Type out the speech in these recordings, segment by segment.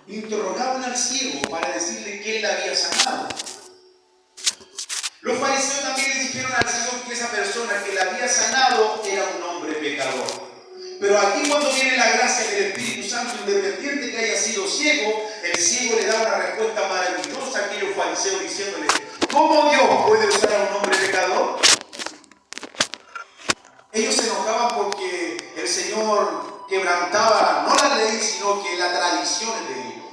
interrogaban al ciego para decirle que él la había sanado. Los fariseos también le dijeron al ciego que esa persona que la había sanado era un hombre pecador. Pero aquí, cuando viene la gracia del Espíritu Santo, independiente que haya sido ciego, el ciego le da una respuesta maravillosa a aquellos fariseos diciéndole: ¿cómo Dios puede usar a un hombre pecador? Ellos se enojaban porque el Señor quebrantaba no la ley, sino que la tradición de ellos.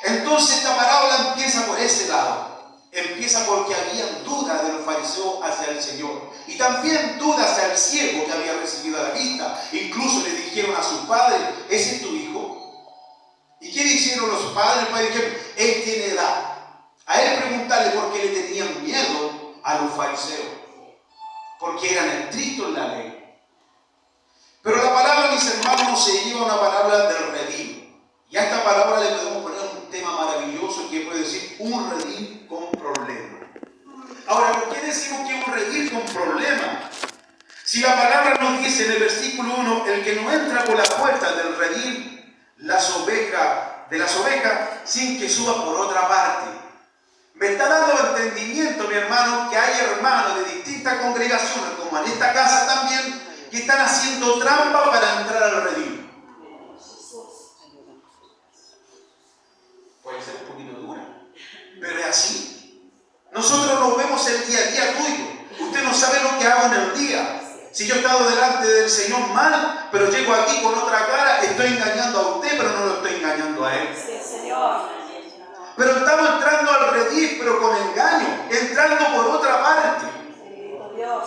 Entonces esta parábola empieza por ese lado. Empieza porque habían dudas de los fariseos hacia el Señor. Y también dudas hacia el ciego que había recibido la vista. Incluso le dijeron a su padre: ¿ese es tu hijo? ¿Y qué dijeron los padres? Los padres dijeron: él tiene edad. A él preguntarle por qué le tenían miedo a los fariseos. Porque eran estrictos en la ley. Pero la palabra, mis hermanos, se lleva una palabra del redil. Y a esta palabra le podemos poner un tema maravilloso que puede decir un redil con problema. Ahora, ¿por qué decimos que es un redil con problema? Si la palabra nos dice en el versículo 1: el que no entra por la puerta del redil, de las ovejas, sin que suba por otra parte. Me está dando entendimiento, mi hermano, que hay hermanos de distintas congregaciones, como en esta casa también, que están haciendo trampa para entrar al redil. Puede ser un poquito dura, pero es así. Nosotros nos vemos el día a día tuyo. Usted no sabe lo que hago en el día. Si yo he estado delante del Señor mal, pero llego aquí con otra cara, estoy engañando a usted, pero no lo estoy engañando a Él. Sí, Señor. Pero estamos entrando al redil, pero con engaño, entrando por otra parte. Dios.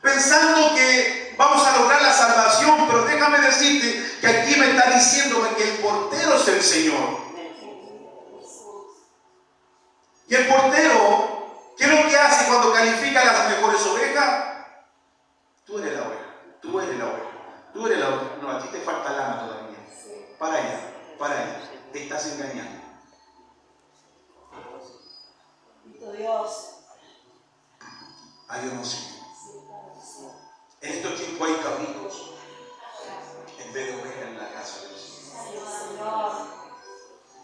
Pensando que vamos a lograr la salvación, pero déjame decirte que aquí me está diciendo que el portero es el Señor. Y el portero, ¿qué es lo que hace cuando califica las mejores ovejas? Tú eres la oveja, tú eres la oveja, tú eres la oveja. No, a ti te falta lana todavía. Para allá, te estás engañando. Dios. Ay, yo no sé. En estos tiempos hay cabritos en vez de ovejas en la casa de Dios.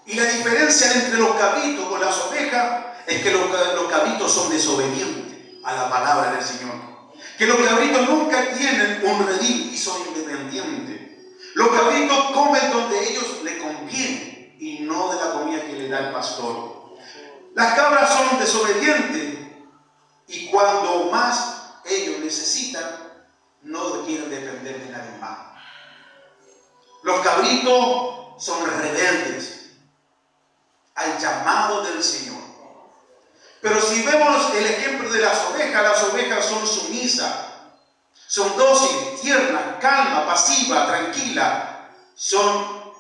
Y la diferencia entre los cabritos con las ovejas es que los cabritos son desobedientes a la palabra del Señor. Que los cabritos nunca tienen un redil y son independientes. Los cabritos comen donde ellos les conviene y no de la comida que le da el pastor. Las cabras son desobedientes y cuando más ellos necesitan, no quieren depender de nadie más. Los cabritos son rebeldes al llamado del Señor. Pero si vemos el ejemplo de las ovejas son sumisas, son dóciles, tiernas, calmas, pasivas, tranquilas, son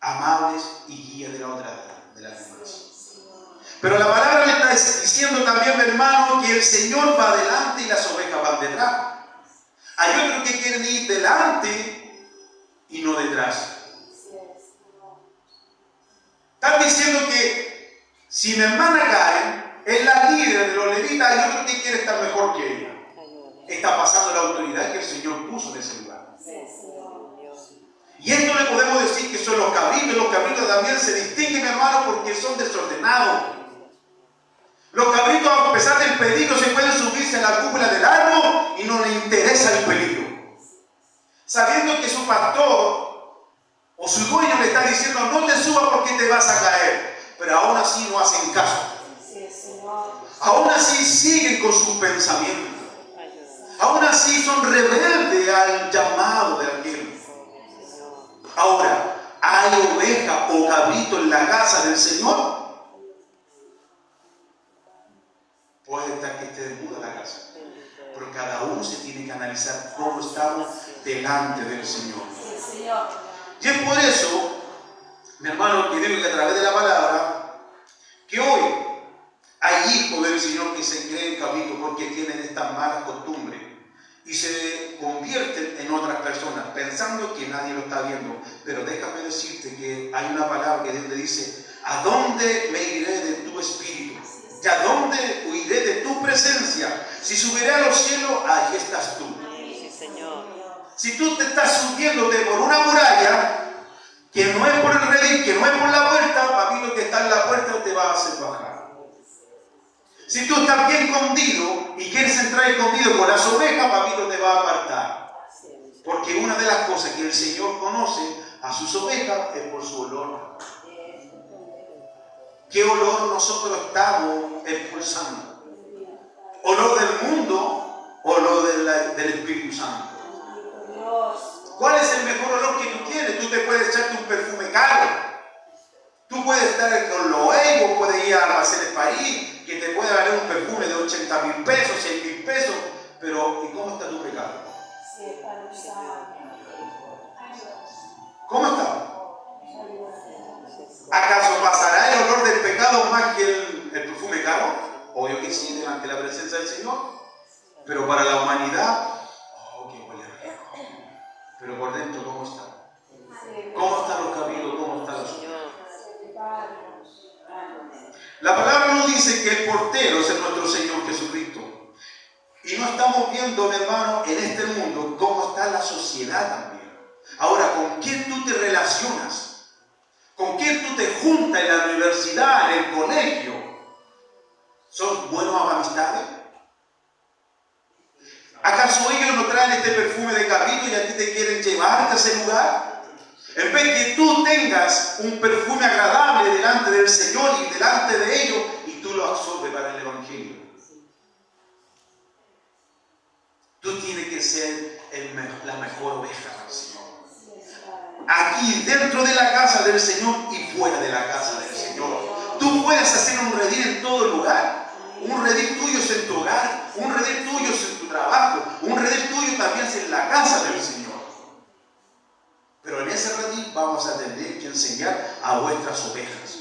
amables y guías de la otra de las demás. Pero la palabra me está diciendo también, mi hermano, que el Señor va adelante y las ovejas van detrás. Hay otros que quieren ir delante y no detrás. Están diciendo que si mi hermana cae, es la líder de los levitas, hay otro que quiere estar mejor que ella. Está pasando la autoridad que el Señor puso en ese lugar. Y esto le podemos decir que son los cabritos. Los cabritos también se distinguen, mi hermano, porque son desordenados. Los cabritos, a pesar del peligro, se pueden subirse a la cúpula del árbol y no les interesa el peligro. Sabiendo que su pastor o su dueño le está diciendo: no te subas porque te vas a caer. Pero aún así no hacen caso. Aún así siguen con sus pensamientos. Aún así son rebeldes al llamado de aquel. Ahora, ¿hay oveja o cabrito en la casa del Señor? Puede estar que esté desnuda la casa, pero cada uno se tiene que analizar cómo estamos delante del Señor. Y es por eso, mi hermano, que digo que a través de la palabra, que hoy hay hijos del Señor que se creen cabritos porque tienen estas malas costumbres y se convierten en otras personas pensando que nadie lo está viendo. Pero déjame decirte que hay una palabra que Dios le dice: ¿a dónde me iré de tu espíritu? ¿Y a dónde huiré de tu presencia? Si subiré a los cielos, allí estás tú. Sí, Señor. Si tú te estás subiéndote por una muralla que no es por hacer bajar. Si tú estás bien escondido y quieres entrar escondido con las ovejas, papito te va a apartar. Porque una de las cosas que el Señor conoce a sus ovejas es por su olor. ¿Qué olor nosotros estamos expulsando? ¿Olor del mundo o olor del Espíritu Santo? ¿Cuál es el mejor olor que tú tienes? Tú te puedes echarte un perfume caro. Tú puedes estar con Loewe, puedes ir a Almacenes París, que te puede valer un perfume de 80.000 pesos, 100.000 pesos. Pero, ¿y cómo está tu pecado? ¿Cómo está? ¿Acaso pasará el olor del pecado más que el perfume caro? Obvio que sí, delante de la presencia del Señor. Pero para la humanidad, oh, que huele rico. Pero por dentro, ¿cómo está? ¿Cómo están los caminos? ¿Cómo están los ojos? La palabra nos dice que el portero es nuestro Señor Jesucristo. Y no estamos viendo, mi hermano, en este mundo cómo está la sociedad también. Ahora, ¿con quién tú te relacionas? ¿Con quién tú te juntas en la universidad, en el colegio? ¿Son buenas amistades? ¿Acaso ellos no traen este perfume de cabrito y a ti te quieren llevar a ese lugar? En vez que tú tengas un perfume agradable delante del Señor y delante de ellos, y tú lo absorbes para el Evangelio. Tú tienes que ser la mejor oveja del Señor. Aquí, dentro de la casa del Señor y fuera de la casa del Señor. Tú puedes hacer un redil en todo lugar. Un redil tuyo es en tu hogar, un redil tuyo es en tu trabajo, un redil tuyo también es en la casa del Señor. Pero en ese redil vamos a tener que enseñar a vuestras ovejas.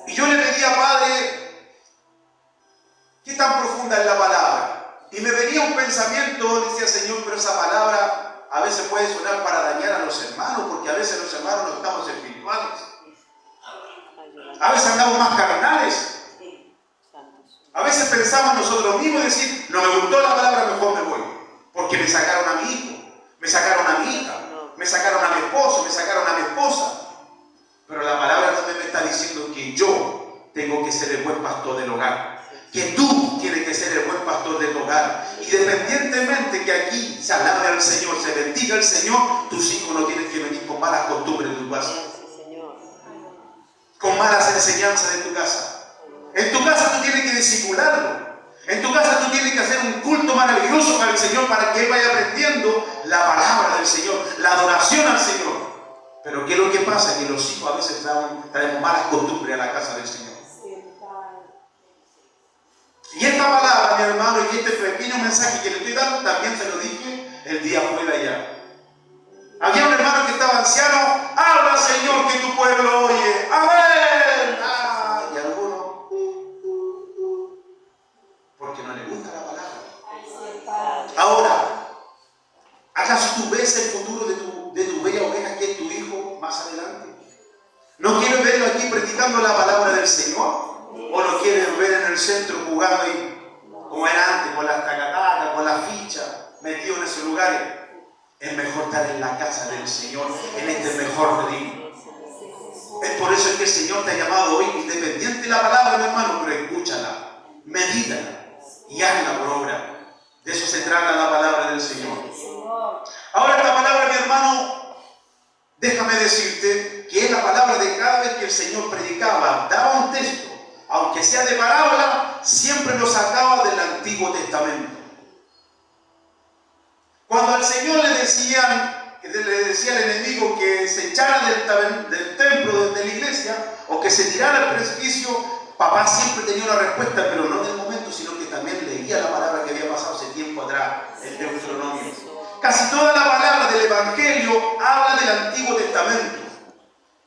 Y yo le pedía, Padre, ¿qué tan profunda es la palabra? Y me venía un pensamiento, decía Señor, pero esa palabra a veces puede sonar para dañar a los hermanos, porque a veces los hermanos no estamos espirituales. A veces andamos más carnales. A veces pensamos nosotros mismos y decir, no me gustó la palabra, mejor me voy. Porque me sacaron a mi hijo, me sacaron a mi hija, me sacaron a mi esposo, me sacaron a mi esposa. Pero la palabra también me está diciendo que yo tengo que ser el buen pastor del hogar. Que tú tienes que ser el buen pastor del hogar. Independientemente que aquí se alabe al Señor, se bendiga al Señor, tus hijos no tienen que venir con malas costumbres de tu casa. Con malas enseñanzas de tu casa. En tu casa tú tienes que disipularlo. En tu casa tú tienes que hacer un culto maravilloso para el Señor, para que Él vaya aprendiendo la palabra del Señor, la adoración al Señor. Pero ¿qué es lo que pasa? Que los hijos a veces traemos malas costumbres a la casa del Señor. Y esta palabra, mi hermano, y este pequeño mensaje que le estoy dando, también se lo dije el día fuera allá. Había un hermano que estaba anciano, habla Señor que tu pueblo oye, amén. Y algunos, porque no le gusta la palabra. Ahora, ¿acaso tú ves el futuro de tu bella oveja que es tu hijo más adelante? ¿No quieres verlo aquí practicando la palabra del Señor? ¿O lo quieres ver en el centro jugando ahí, como era antes, con las tacatacas, con las fichas, metido en esos lugares? Es mejor estar en la casa del Señor, en este mejor redil. Es por eso que el Señor te ha llamado hoy, independiente de la palabra, mi hermano, pero escúchala, medítala y hazla por obra. De eso se trata la palabra del Señor. Ahora esta palabra, mi hermano, déjame decirte que es la palabra de cada vez que el Señor predicaba, daba un texto, aunque sea de parábola, siempre lo sacaba del Antiguo Testamento. Cuando al Señor le decía al enemigo que se echara del templo, de la iglesia, o que se tirara al precipicio, papá siempre tenía una respuesta, pero no en el momento, sino que también leía la palabra que había pasado hace tiempo atrás, el Deuteronomio. Casi toda la palabra del Evangelio habla del Antiguo Testamento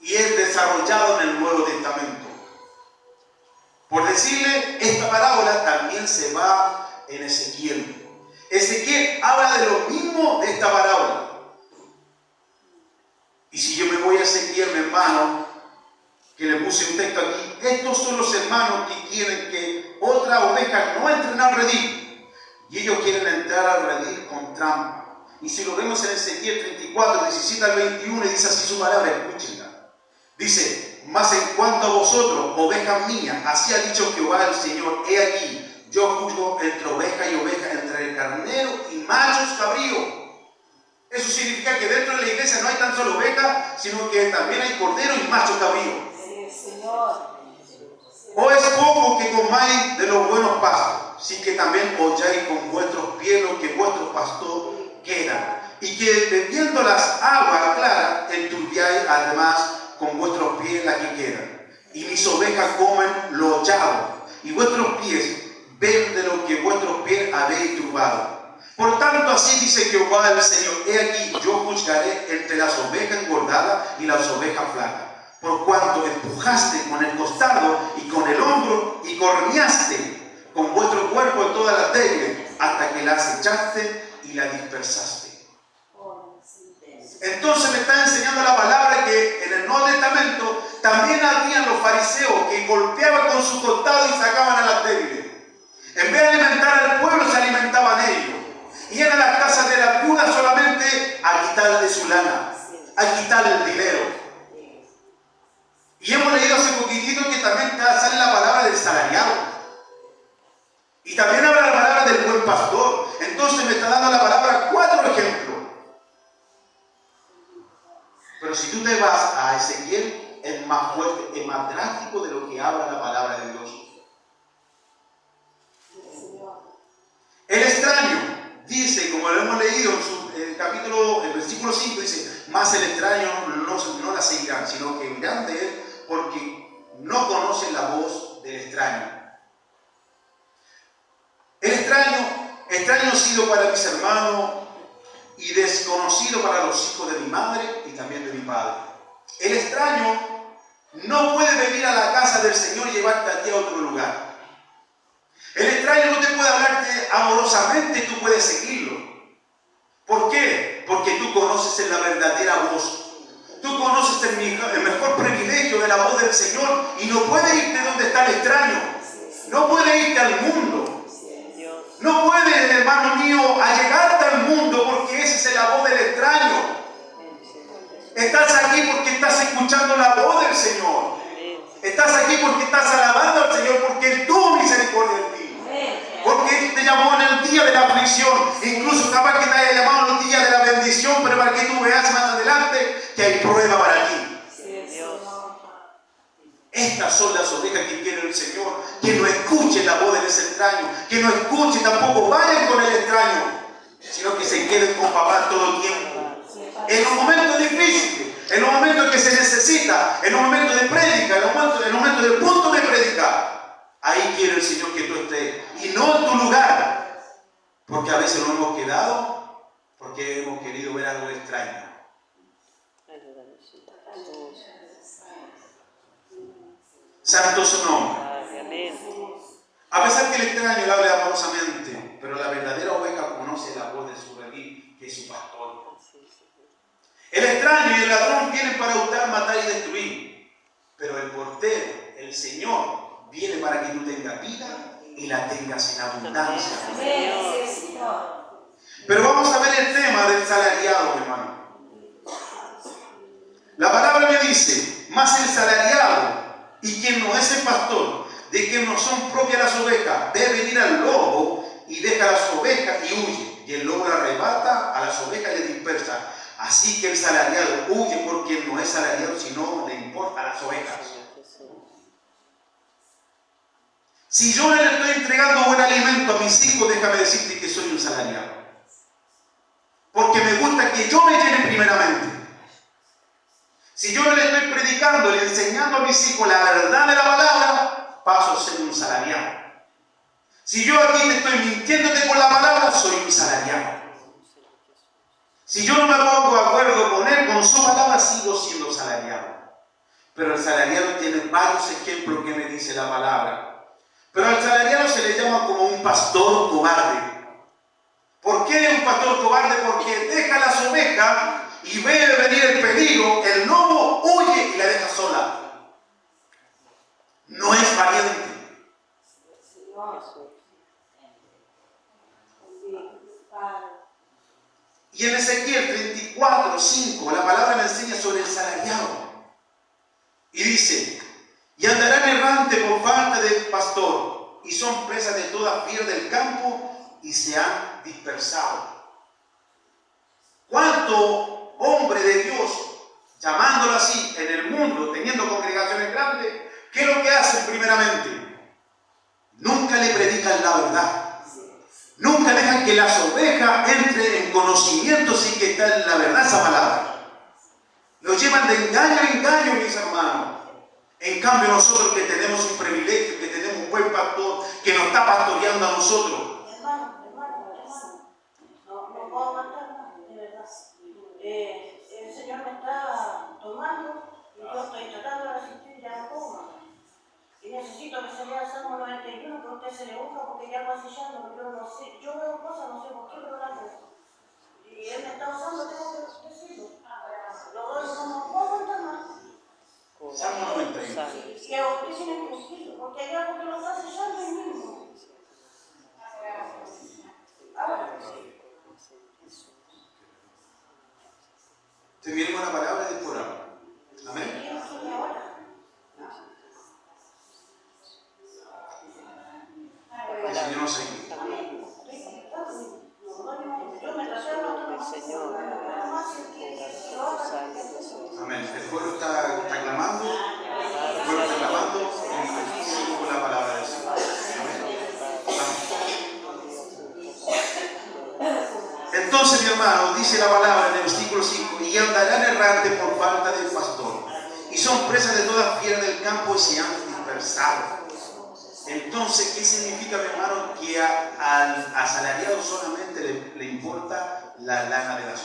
y es desarrollado en el Nuevo Testamento. Por decirle, esta parábola también se va en Ezequiel. Ezequiel habla de lo mismo de esta parábola. Y si yo me voy a Ezequiel, mi hermano, que le puse un texto aquí, estos son los hermanos que quieren que otras ovejas no entren al redil. Y ellos quieren entrar al redil con trampa. Y si lo vemos en Ezequiel 34, 17 al 21, dice así su palabra, escúchenla. Dice, Mas en cuanto a vosotros, ovejas mías, así ha dicho Jehová el Señor, he aquí, yo juzgo entre oveja y oveja, entre el carnero y machos cabríos. Eso significa que dentro de la iglesia no hay tan solo oveja, sino que también hay cordero y macho cabrío. Sí, Señor. ¿O es poco que comáis de los buenos pastos, sí que también holláis con vuestros pies lo que vuestro pastor queda? Y que bebiendo las aguas claras, enturbiáis además con vuestros pies la que quedan. Y mis ovejas comen lo hollado, y vuestros pies beben de lo que vuestros pies habéis turbado. Por tanto, así dice Jehová el Señor, he aquí, yo juzgaré entre las ovejas engordadas y las ovejas flacas, por cuanto empujaste con el costado y con el hombro y corneaste con vuestro cuerpo en todas las débiles, hasta que las echaste y las dispersaste. Entonces me está enseñando la palabra que en el Nuevo Testamento también habían los fariseos que golpeaban con su costado y sacaban a las débiles. En vez de alimentar al pueblo, se alimentaban ellos. Iban a las casas de las viudas solamente a quitarle su lana, a quitarle el dinero. Y hemos leído hace poquitito que también sale la palabra del salariado. Y también habla la palabra del buen pastor. Entonces me está dando la palabra 4 ejemplos. Pero si tú te vas a Ezequiel, es más fuerte, es más drástico de lo que habla la palabra de Dios. El extraño dice, como lo hemos leído en su capítulo, el versículo 5, dice, más el extraño no la seguirán, sino que irán de él porque no conocen la voz del extraño. El extraño ha sido para mis hermanos y desconocido para los hijos de mi madre y también de mi padre. El extraño no puede venir a la casa del Señor y llevarte a ti a otro lugar. El extraño no te puede hablarte amorosamente, tú puedes seguirlo. ¿Por qué? Porque tú conoces la verdadera voz. Tú conoces el mejor privilegio de la voz del Señor y no puedes irte donde está el extraño. No puedes irte al mundo. No puedes, hermano mío, allegarte al mundo porque esa es la voz del extraño. Estás aquí porque estás escuchando la voz del Señor. Estás aquí porque estás alabando al Señor porque Él tuvo misericordia de ti. Porque Él te llamó en el día de la aflicción. Incluso capaz que te haya llamado en el día de la bendición, pero para que tú veas más adelante que hay prueba para ti. Estas son las ovejas que quiere el Señor, que no escuchen la voz de ese extraño, que no escuchen, tampoco vayan con el extraño, sino que se queden con papá todo el tiempo. En los momentos difíciles, en los momentos que se necesita, en los momentos de prédica, en los momentos del punto de predicar, ahí quiere el Señor que tú estés, y no en tu lugar, porque a veces nos hemos quedado, porque hemos querido ver algo extraño. Santo su nombre. A pesar que el extraño le hable amorosamente, pero la verdadera oveja conoce la voz de su redil, que es su pastor. El extraño y el ladrón vienen para hurtar, matar y destruir, pero el portero, el Señor, viene para que tú tengas vida y la tengas en abundancia. Pero vamos a ver el tema del salariado, hermano. La palabra me dice, más el salariado y quien no es el pastor, de quien no son propias las ovejas, ve venir al lobo y deja las ovejas y huye. Y el lobo la arrebata a las ovejas y le dispersa. Así que el salariado huye por quien no es salariado, sino le importa a las ovejas. Si yo no le estoy entregando buen alimento a mis hijos, déjame decirte que soy un salariado. Porque me gusta que yo me llene primeramente. Si yo no le estoy predicando, le enseñando a mis hijos la verdad de la palabra, paso a ser un salariado. Si yo aquí te estoy mintiéndote con la palabra, soy un salariado. Si yo no me pongo de acuerdo con él, con su palabra, sigo siendo salariado. Pero el salariado tiene varios ejemplos que me dice la palabra. Pero al salariado se le llama como un pastor cobarde. ¿Por qué un pastor cobarde? Porque deja las ovejas y ve venir el peligro, el lobo huye y la deja sola. No es valiente. Y en Ezequiel 34:5 la palabra me enseña sobre el salariado. Y dice, y andarán errante por falta de pastor, y son presas de toda fiera del campo, y se han dispersado. ¿Cuánto hombre de Dios, llamándolo así, en el mundo, teniendo congregaciones grandes, qué es lo que hacen primeramente? Nunca le predican la verdad. Nunca dejan que las ovejas entren en conocimiento sin que está en la verdad esa palabra. Lo llevan de engaño a engaño, mis hermanos. En cambio nosotros que tenemos un privilegio, que tenemos un buen pastor, que nos está pastoreando a nosotros. No puedo aguantar más, de verdad. El Señor me está tomando y yo estoy tratando de resistir, ya no puedo más. Y necesito que se lea el Salmo 91, que usted se le busca porque ya va sellando, yo no sé, yo veo cosas, no sé por qué, pero las veo. Y Él me está usando, tengo que decirlo. No puedo aguantar más. Salmo 91. Y a usted tiene que decirlo, porque hay algo que lo está sellando el mismo. Ahora sí. Te viene una palabra de por ahora. Amén. El Señor nos ayude. Amén. El pueblo está clamando. El pueblo está clamando y sigo con la palabra del Señor. Amén. Entonces, mi hermano, dice la palabra en el versículo 5, y andarán errante por falta de pastor, y son presas de toda fiera del campo y se han dispersado. Entonces, ¿qué significa, mi hermano? Que al asalariado solamente le importa la lana de la ovejas.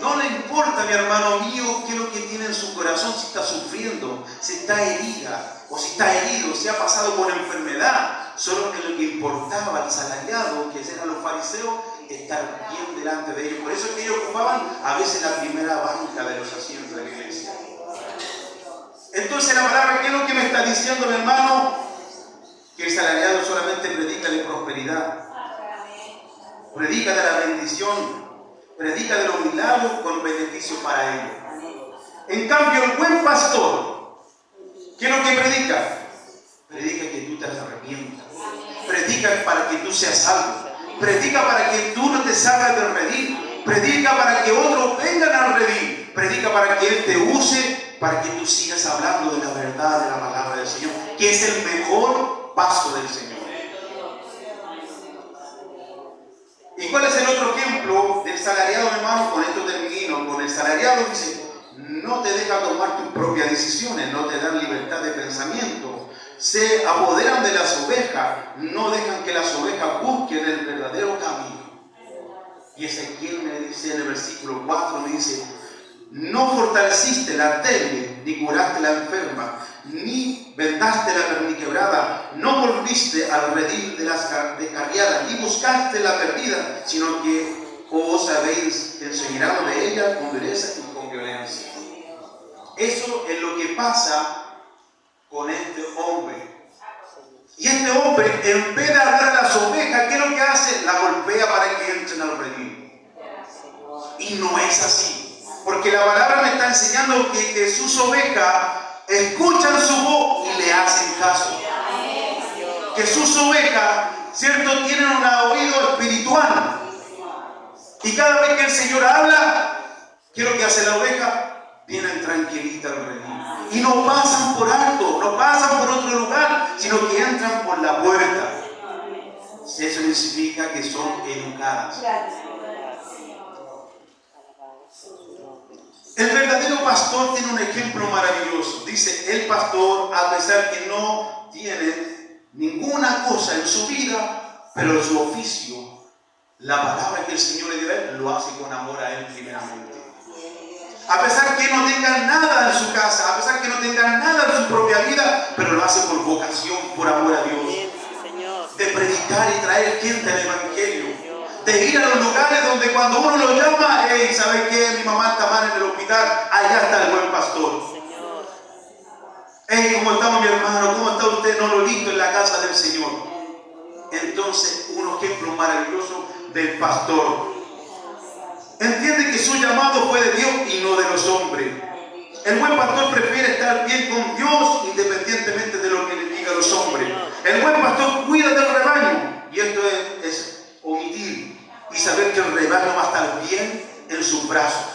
No le importa, mi hermano mío, qué es lo que tiene en su corazón, si está sufriendo, si está herida, o si está herido, si ha pasado por enfermedad. Solo que lo que importaba al asalariado, que eran los fariseos, estar bien delante de ellos. Por eso es que ellos ocupaban a veces la primera banca de los asientos de la iglesia. Entonces la palabra, ¿qué es lo que me está diciendo, mi hermano? Que el asalariado solamente predica de prosperidad, predica de la bendición, predica de los milagros con beneficio para ellos. En cambio, el buen pastor, ¿qué es lo que predica? Predica que tú te arrepientas. Predica para que tú seas salvo. Predica para que tú no te salgas del redil. Predica para que otros vengan al redil. Predica para que Él te use, para que tú sigas hablando de la verdad de la palabra del Señor, que es el mejor paso del Señor. ¿Y cuál es el otro ejemplo del salariado, hermano? Con esto termino. Con el salariado dice, no te deja tomar tus propias decisiones, no te dan libertad de pensamiento. Se apoderan de las ovejas, no dejan que las ovejas busquen el verdadero camino. Y Ezequiel me dice en el versículo 4, me dice, no fortaleciste la débil, ni curaste la enferma, ni vendaste la perniquebrada, no volviste al redil de las descarriadas, ni buscaste la perdida, sino que os habéis enseñado de ella con dureza y con violencia. Eso es lo que pasa con este hombre. Y este hombre, en vez de dar a las ovejas, ¿qué es lo que hace? La golpea para que entren al redil. Y no es así, porque la palabra me está enseñando que sus ovejas escuchan su voz y le hacen caso. Que sus ovejas, ¿cierto?, tienen un oído espiritual. Y cada vez que el Señor habla, ¿qué es lo que hace la oveja? Vienen tranquilita al redil. Y no pasan por alto, no pasan por otro lugar, sino que entran por la puerta. Eso significa que son educadas. El verdadero pastor tiene un ejemplo maravilloso. Dice, el pastor, a pesar que no tiene ninguna cosa en su vida, pero su oficio, la palabra que el Señor le dio a él, lo hace con amor a él primeramente. A pesar que no tengan nada en su casa, a pesar que no tengan nada en su propia vida, pero lo hace por vocación, por amor a Dios. De predicar y traer gente al Evangelio. De ir a los lugares donde cuando uno lo llama, hey, ¿sabe qué? Mi mamá está mal en el hospital, allá está el buen pastor. Hey, ¿cómo estamos, mi hermano? ¿Cómo está usted? No lo listo en la casa del Señor. Entonces, un ejemplo maravilloso del pastor. Entiende que su llamado fue de Dios y no de los hombres. El buen pastor prefiere estar bien con Dios independientemente de lo que le digan los hombres. El buen pastor cuida del rebaño. Y esto es omitir y saber que el rebaño va a estar bien en sus brazos.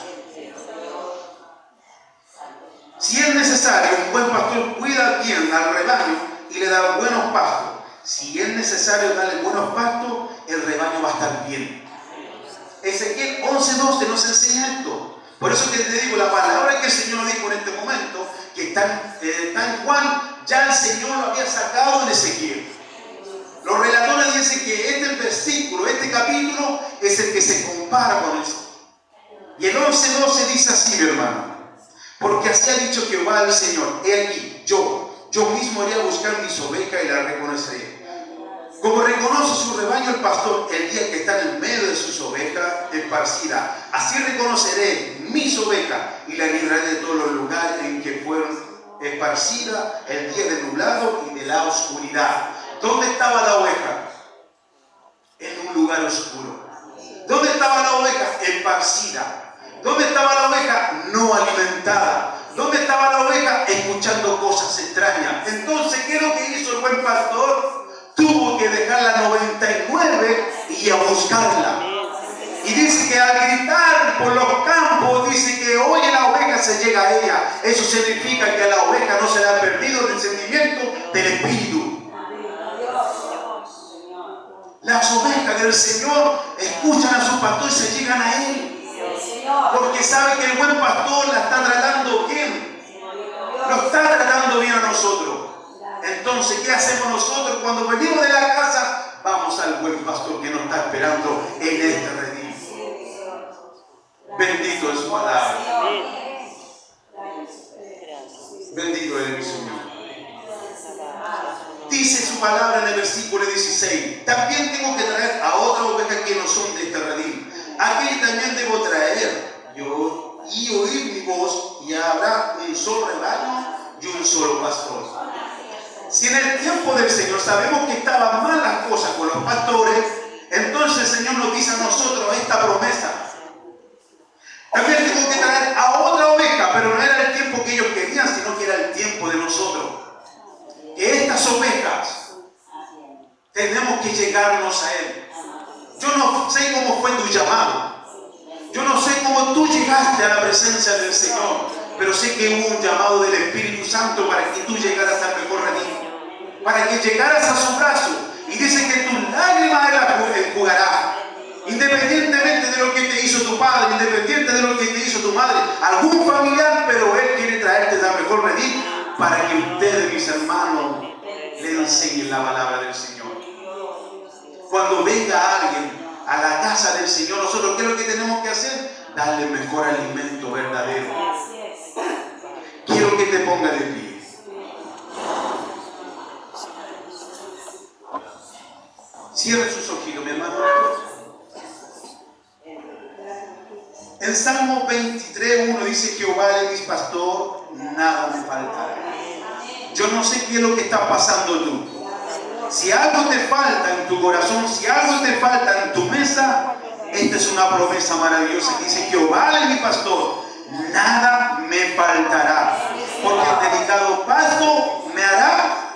Si es necesario, un buen pastor cuida bien al rebaño y le da buenos pastos. Si es necesario darle buenos pastos, el rebaño va a estar bien. Ezequiel 11:12 nos enseña esto. Por eso que te digo, la palabra que el Señor dijo en este momento, que está en Juan, ya el Señor lo había sacado de Ezequiel. Los relatores dicen que este versículo, este capítulo, es el que se compara con eso. Y el 11:12 dice así, mi hermano. Porque así ha dicho Jehová el Señor: he aquí, yo mismo iré a buscar mis ovejas y las reconoceré. Como reconoce su rebaño el pastor el día que está en el medio de sus ovejas esparcidas, así reconoceré mis ovejas y las libraré de todos los lugares en que fueron esparcidas el día del nublado y de la oscuridad. ¿Dónde estaba la oveja? En un lugar oscuro. ¿Dónde estaba la oveja? Esparcida. ¿Dónde estaba la oveja? No alimentada. ¿Dónde estaba la oveja? Escuchando cosas extrañas. Entonces, ¿qué es lo que hizo el buen pastor? Tuvo que dejar la 99 y a buscarla. Y dice que al gritar por los campos, dice que oye la oveja, se llega a ella. Eso significa que a la oveja no se le ha perdido el sentimiento del espíritu. Las ovejas del Señor escuchan a su pastor y se llegan a él. Porque sabe que el buen pastor la está tratando bien. Lo está tratando bien a nosotros. Entonces, ¿qué hacemos nosotros cuando venimos de la casa? Vamos al buen pastor que nos está esperando en este redil. Bendito es su palabra. Bendito es mi Señor. Dice su palabra en el versículo 16: también tengo que traer a otras ovejas que no son de este redil. Aquí también debo traer yo y oír mi voz, y habrá un solo rebaño y un solo pastor. Si en el tiempo del Señor sabemos que estaban mal las cosas con los pastores, entonces el Señor nos dice a nosotros esta promesa: también tengo que traer a otra oveja, pero no era el tiempo que ellos querían, sino que era el tiempo de nosotros. Que estas ovejas tenemos que llegarnos a Él. Yo no sé cómo fue tu llamado. Yo no sé cómo tú llegaste a la presencia del Señor, pero sé que hubo un llamado del Espíritu Santo para que tú llegaras al mejor redil, para que llegaras a su brazo. Y dice que tus lágrimas Él las enjugará. Independientemente de lo que te hizo tu padre, independiente de lo que te hizo tu madre, algún familiar, pero Él quiere traerte al mejor redil para que ustedes, mis hermanos, le enseñen la palabra del Señor. Cuando venga alguien a la casa del Señor, nosotros, ¿qué es lo que tenemos que hacer? Darle el mejor alimento verdadero. Quiero que te pongas de pie. Cierre sus ojitos, mi hermano. En Salmo 23:1 dice: Jehová es mi pastor, nada me faltará. Yo no sé qué es lo que está pasando tú. Si algo te falta en tu corazón, si algo te falta en tu mesa, esta es una promesa maravillosa que dice: Jehová es mi pastor, nada me faltará, porque el delicado pasto me hará.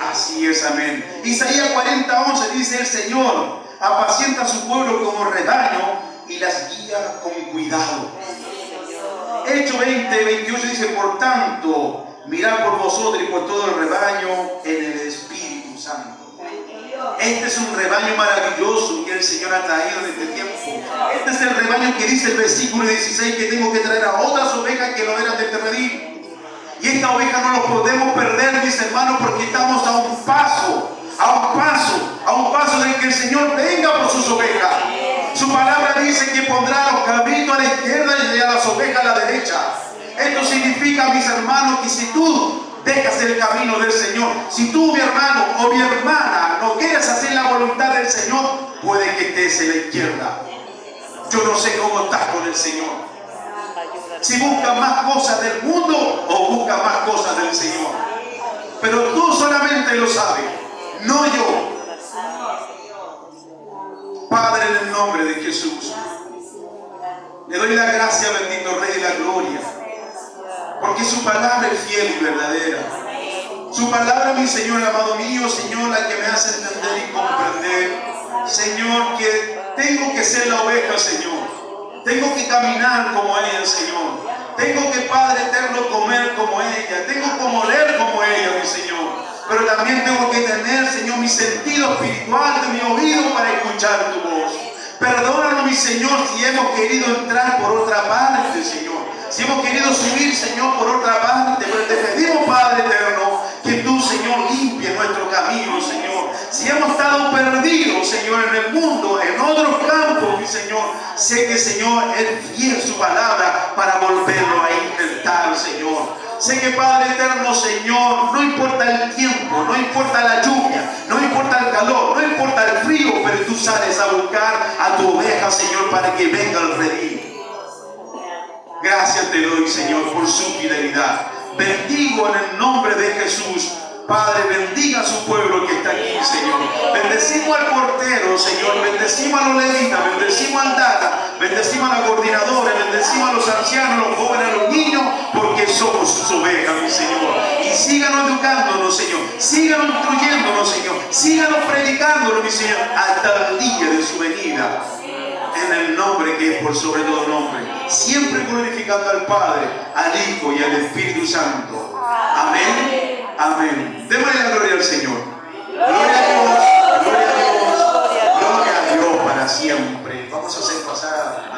Así es, amén. Isaías 40:11 dice: el Señor apacienta a su pueblo como rebaño y las guía con cuidado. Hechos 20:28 dice: por tanto, mirad por vosotros y por todo el rebaño en el Espíritu Santo. Este es un rebaño maravilloso que el Señor ha traído en este tiempo. Este es el rebaño que dice el versículo 16 que tengo que traer a otras ovejas que no eran de este redil. Y esta oveja no lo podemos perder, mis hermanos, porque estamos a un paso de que el Señor venga por sus ovejas. Su palabra dice que pondrá los cabritos a la izquierda y a las ovejas a la derecha. Esto significa, mis hermanos, que si tú dejas el camino del Señor, si tú, mi hermano o mi hermana, no quieres hacer la voluntad del Señor, puede que estés en la izquierda. Yo no sé cómo estás con el Señor. Si buscas más cosas del mundo o buscas más cosas del Señor. Pero tú solamente lo sabes, no yo. Padre, en el nombre de Jesús, Le doy la gracia, bendito Rey de la Gloria, porque su palabra es fiel y verdadera. Su palabra, mi Señor, amado mío, Señor, la que me hace entender y comprender, Señor, que tengo que ser la oveja, Señor. Tengo que caminar como ella, Señor. Tengo que, Padre eterno, comer como ella. Tengo que oler como ella, mi Señor. Pero también tengo que tener, Señor, mi sentido espiritual de mi oído para escuchar tu voz. Perdónanos, mi Señor, si hemos querido entrar por otra parte, Señor. Si hemos querido subir, Señor, por otra parte. Pero te pedimos, Padre eterno, que tú, Señor, limpie nuestro camino, Señor. Si hemos estado perdidos, Señor, en el mundo, en otros campos, mi Señor, sé que, Señor, es fiel su palabra para volverlo a intentar, Señor. Sé que, Padre eterno, Señor, no importa el tiempo, no importa la lluvia, no importa el calor, no importa el frío, pero tú sales a buscar a tu oveja, Señor, para que venga al redil. Gracias te doy, Señor, por su fidelidad. Bendigo en el nombre de Jesús. Padre, bendiga a su pueblo que está aquí, Señor. Bendecimos al portero, Señor. Bendecimos a los levitas, bendecimos al data, bendecimos a la coordinadora, bendecimos a los ancianos, los jóvenes, a los niños, porque somos sus ovejas, mi Señor. Y síganos educándonos, Señor. Síganos instruyéndonos, Señor. Síganos predicándonos, mi Señor, hasta el día de su venida. En el nombre que es por sobre todo nombre, siempre glorificando al Padre, al Hijo y al Espíritu Santo. Amén. Amén. Démosle la gloria al Señor. Gloria a Dios, gloria a Dios, gloria a Dios para siempre. Vamos a hacer pasar